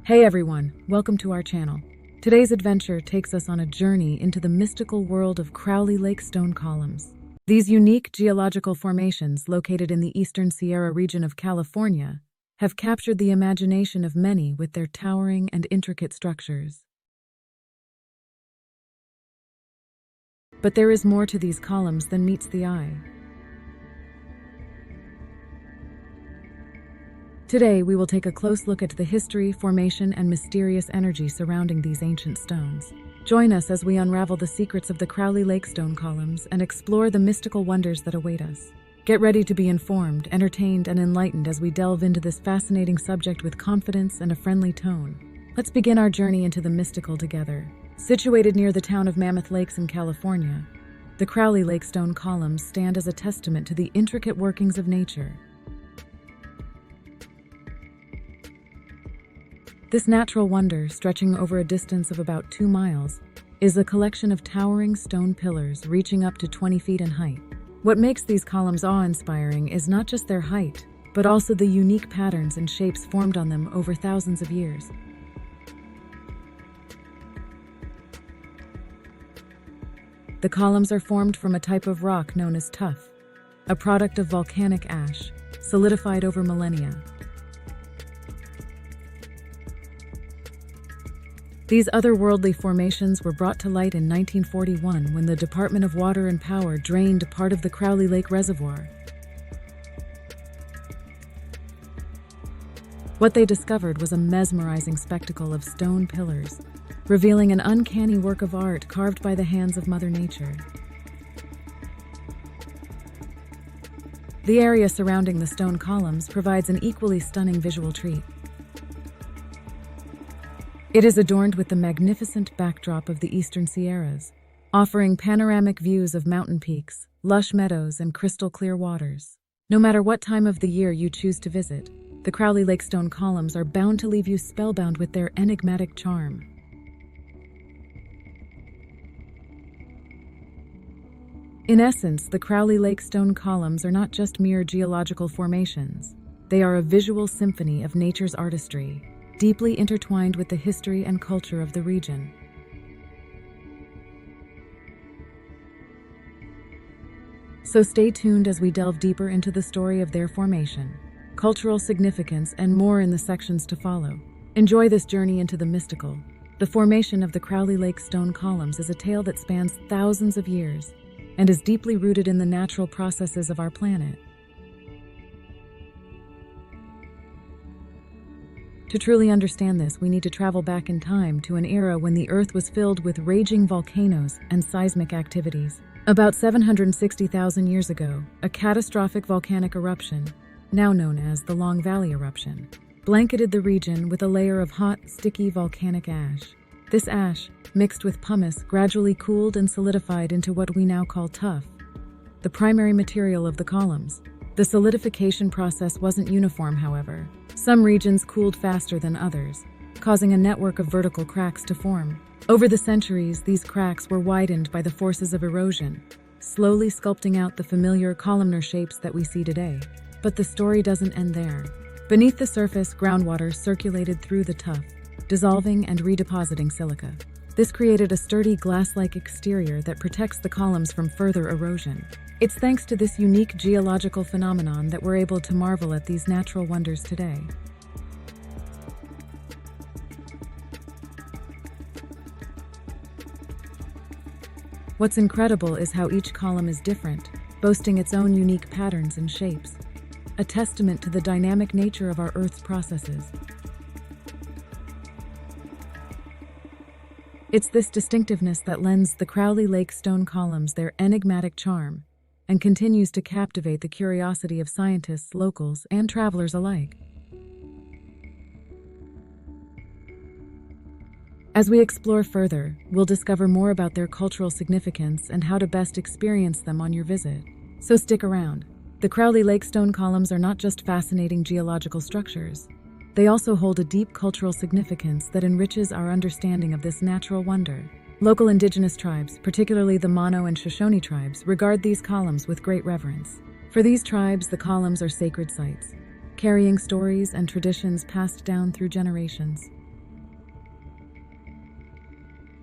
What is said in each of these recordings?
Hey everyone, welcome to our channel. Today's adventure takes us on a journey into the mystical world of Crowley Lakestone columns. These unique geological formations located in the eastern Sierra region of California have captured the imagination of many with their towering and intricate structures. But there is more to these columns than meets the eye. Today, we will take a close look at the history, formation, and mysterious energy surrounding these ancient stones. Join us as we unravel the secrets of the Crowley Lakestone columns and explore the mystical wonders that await us. Get ready to be informed, entertained, and enlightened as we delve into this fascinating subject with confidence and a friendly tone. Let's begin our journey into the mystical together. Situated near the town of Mammoth Lakes in California, the Crowley Lakestone columns stand as a testament to the intricate workings of nature. This natural wonder, stretching over a distance of about 2 miles, is a collection of towering stone pillars reaching up to 20 feet in height. What makes these columns awe-inspiring is not just their height, but also the unique patterns and shapes formed on them over thousands of years. The columns are formed from a type of rock known as tuff, a product of volcanic ash, solidified over millennia. These otherworldly formations were brought to light in 1941 when the Department of Water and Power drained part of the Crowley Lake Reservoir. What they discovered was a mesmerizing spectacle of stone pillars, revealing an uncanny work of art carved by the hands of Mother Nature. The area surrounding the stone columns provides an equally stunning visual treat. It is adorned with the magnificent backdrop of the eastern Sierras, offering panoramic views of mountain peaks, lush meadows, and crystal-clear waters. No matter what time of the year you choose to visit, the Crowley Lakestone columns are bound to leave you spellbound with their enigmatic charm. In essence, the Crowley Lakestone columns are not just mere geological formations. They are a visual symphony of nature's artistry, deeply intertwined with the history and culture of the region. So stay tuned as we delve deeper into the story of their formation, cultural significance, and more in the sections to follow. Enjoy this journey into the mystical. The formation of the Crowley Lakestone columns is a tale that spans thousands of years and is deeply rooted in the natural processes of our planet. To truly understand this, we need to travel back in time to an era when the Earth was filled with raging volcanoes and seismic activities. About 760,000 years ago, a catastrophic volcanic eruption, now known as the Long Valley eruption, blanketed the region with a layer of hot, sticky volcanic ash. This ash, mixed with pumice, gradually cooled and solidified into what we now call tuff, the primary material of the columns. The solidification process wasn't uniform, however. Some regions cooled faster than others, causing a network of vertical cracks to form. Over the centuries, these cracks were widened by the forces of erosion, slowly sculpting out the familiar columnar shapes that we see today. But the story doesn't end there. Beneath the surface, groundwater circulated through the tuff, dissolving and redepositing silica. This created a sturdy glass-like exterior that protects the columns from further erosion. It's thanks to this unique geological phenomenon that we're able to marvel at these natural wonders today. What's incredible is how each column is different, boasting its own unique patterns and shapes, a testament to the dynamic nature of our Earth's processes. It's this distinctiveness that lends the Crowley Lakestone columns their enigmatic charm and continues to captivate the curiosity of scientists, locals, and travelers alike. As we explore further, we'll discover more about their cultural significance and how to best experience them on your visit. So stick around. The Crowley Lakestone columns are not just fascinating geological structures. They also hold a deep cultural significance that enriches our understanding of this natural wonder. Local indigenous tribes, particularly the Mono and Shoshone tribes, regard these columns with great reverence. For these tribes, the columns are sacred sites, carrying stories and traditions passed down through generations.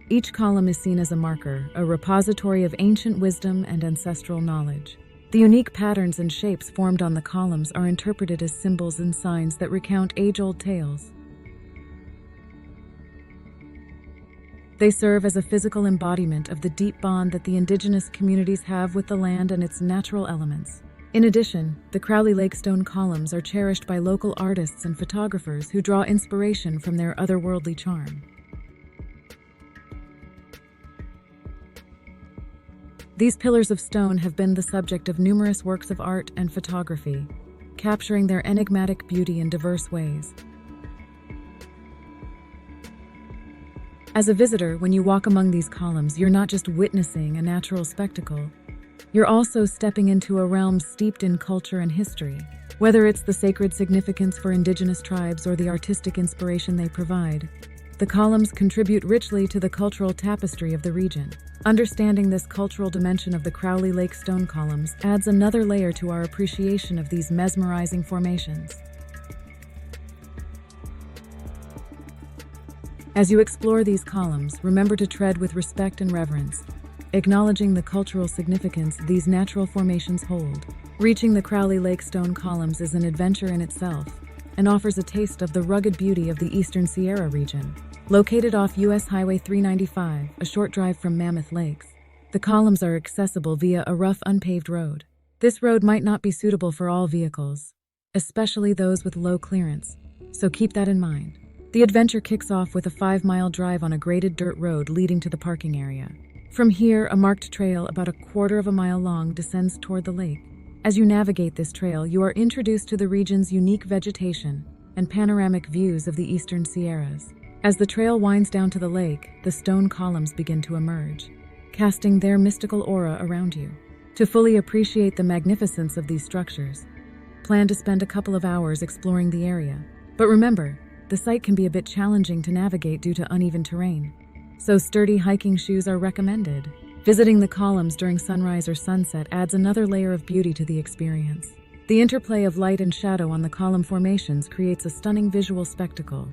Each column is seen as a marker, a repository of ancient wisdom and ancestral knowledge. The unique patterns and shapes formed on the columns are interpreted as symbols and signs that recount age-old tales. They serve as a physical embodiment of the deep bond that the indigenous communities have with the land and its natural elements. In addition, the Crowley Lakestone columns are cherished by local artists and photographers who draw inspiration from their otherworldly charm. These pillars of stone have been the subject of numerous works of art and photography, capturing their enigmatic beauty in diverse ways. As a visitor, when you walk among these columns, you're not just witnessing a natural spectacle, you're also stepping into a realm steeped in culture and history. Whether it's the sacred significance for indigenous tribes or the artistic inspiration they provide, the columns contribute richly to the cultural tapestry of the region. Understanding this cultural dimension of the Crowley Lakestone columns adds another layer to our appreciation of these mesmerizing formations. As you explore these columns, remember to tread with respect and reverence, acknowledging the cultural significance these natural formations hold. Reaching the Crowley Lakestone columns is an adventure in itself and offers a taste of the rugged beauty of the Eastern Sierra region. Located off U.S. Highway 395, a short drive from Mammoth Lakes, the columns are accessible via a rough, unpaved road. This road might not be suitable for all vehicles, especially those with low clearance, so keep that in mind. The adventure kicks off with a 5-mile drive on a graded dirt road leading to the parking area. From here, a marked trail about a quarter of a mile long descends toward the lake. As you navigate this trail, you are introduced to the region's unique vegetation and panoramic views of the Eastern Sierras. As the trail winds down to the lake, the stone columns begin to emerge, casting their mystical aura around you. To fully appreciate the magnificence of these structures, plan to spend a couple of hours exploring the area. But remember, the site can be a bit challenging to navigate due to uneven terrain, so sturdy hiking shoes are recommended. Visiting the columns during sunrise or sunset adds another layer of beauty to the experience. The interplay of light and shadow on the column formations creates a stunning visual spectacle,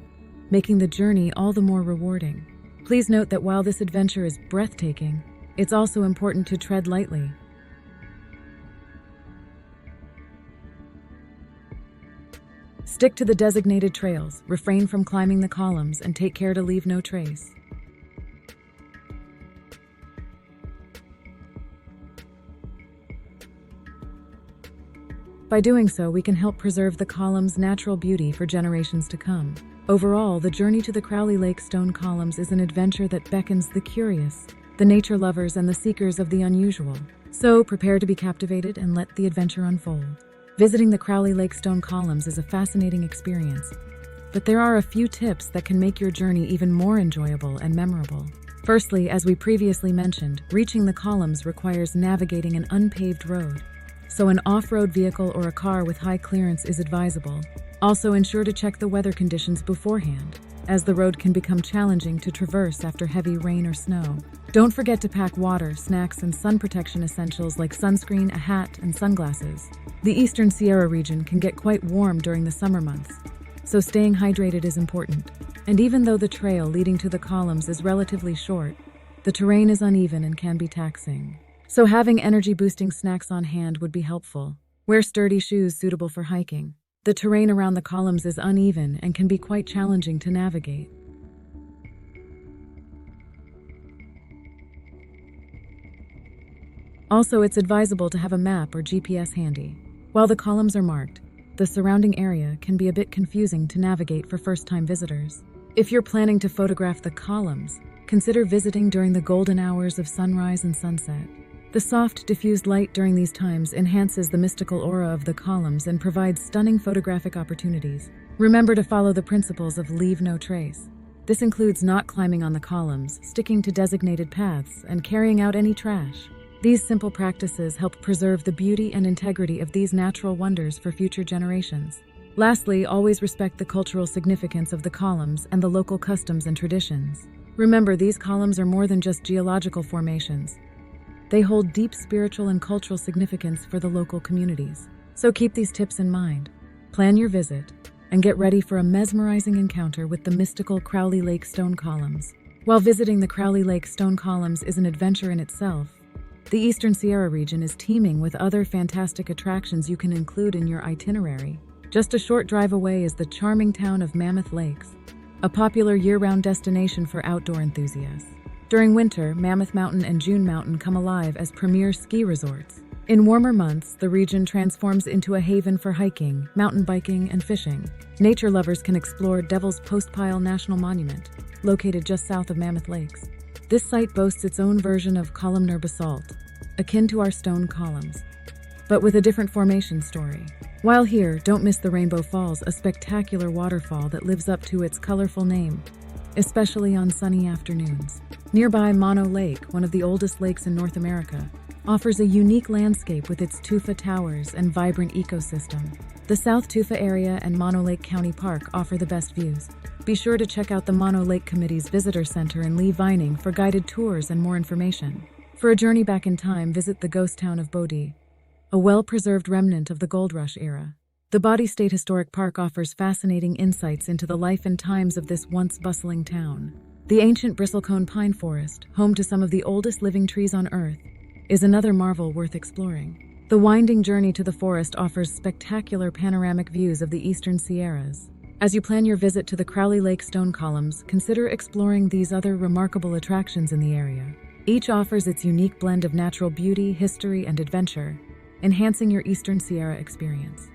making the journey all the more rewarding. Please note that while this adventure is breathtaking, it's also important to tread lightly. Stick to the designated trails, refrain from climbing the columns, and take care to leave no trace. By doing so, we can help preserve the columns' natural beauty for generations to come. Overall, the journey to the Crowley Lakestone columns is an adventure that beckons the curious, the nature lovers, and the seekers of the unusual. So, prepare to be captivated and let the adventure unfold. Visiting the Crowley Lakestone columns is a fascinating experience, but there are a few tips that can make your journey even more enjoyable and memorable. Firstly, as we previously mentioned, reaching the columns requires navigating an unpaved road, so an off-road vehicle or a car with high clearance is advisable. Also, ensure to check the weather conditions beforehand, as the road can become challenging to traverse after heavy rain or snow. Don't forget to pack water, snacks, and sun protection essentials like sunscreen, a hat, and sunglasses. The Eastern Sierra region can get quite warm during the summer months, so staying hydrated is important. And even though the trail leading to the columns is relatively short, the terrain is uneven and can be taxing. So having energy-boosting snacks on hand would be helpful. Wear sturdy shoes suitable for hiking. The terrain around the columns is uneven and can be quite challenging to navigate. Also, it's advisable to have a map or GPS handy. While the columns are marked, the surrounding area can be a bit confusing to navigate for first-time visitors. If you're planning to photograph the columns, consider visiting during the golden hours of sunrise and sunset. The soft, diffused light during these times enhances the mystical aura of the columns and provides stunning photographic opportunities. Remember to follow the principles of leave no trace. This includes not climbing on the columns, sticking to designated paths, and carrying out any trash. These simple practices help preserve the beauty and integrity of these natural wonders for future generations. Lastly, always respect the cultural significance of the columns and the local customs and traditions. Remember, these columns are more than just geological formations. They hold deep spiritual and cultural significance for the local communities. So keep these tips in mind. Plan your visit and get ready for a mesmerizing encounter with the mystical Crowley Lakestone columns. While visiting the Crowley Lakestone columns is an adventure in itself, the Eastern Sierra region is teeming with other fantastic attractions you can include in your itinerary. Just a short drive away is the charming town of Mammoth Lakes, a popular year-round destination for outdoor enthusiasts. During winter, Mammoth Mountain and June Mountain come alive as premier ski resorts. In warmer months, the region transforms into a haven for hiking, mountain biking, and fishing. Nature lovers can explore Devil's Postpile National Monument, located just south of Mammoth Lakes. This site boasts its own version of columnar basalt, akin to our stone columns, but with a different formation story. While here, don't miss the Rainbow Falls, a spectacular waterfall that lives up to its colorful name, especially on sunny afternoons. Nearby, Mono Lake, one of the oldest lakes in North America, offers a unique landscape with its tufa towers and vibrant ecosystem. The South Tufa area and Mono Lake County Park offer the best views. Be sure to check out the Mono Lake Committee's Visitor Center in Lee Vining for guided tours and more information. For a journey back in time, visit the ghost town of Bodie, a well-preserved remnant of the Gold Rush era. The Bodie State Historic Park offers fascinating insights into the life and times of this once bustling town. The ancient bristlecone pine forest, home to some of the oldest living trees on Earth, is another marvel worth exploring. The winding journey to the forest offers spectacular panoramic views of the Eastern Sierras. As you plan your visit to the Crowley Lakestone columns, consider exploring these other remarkable attractions in the area. Each offers its unique blend of natural beauty, history, and adventure, enhancing your Eastern Sierra experience.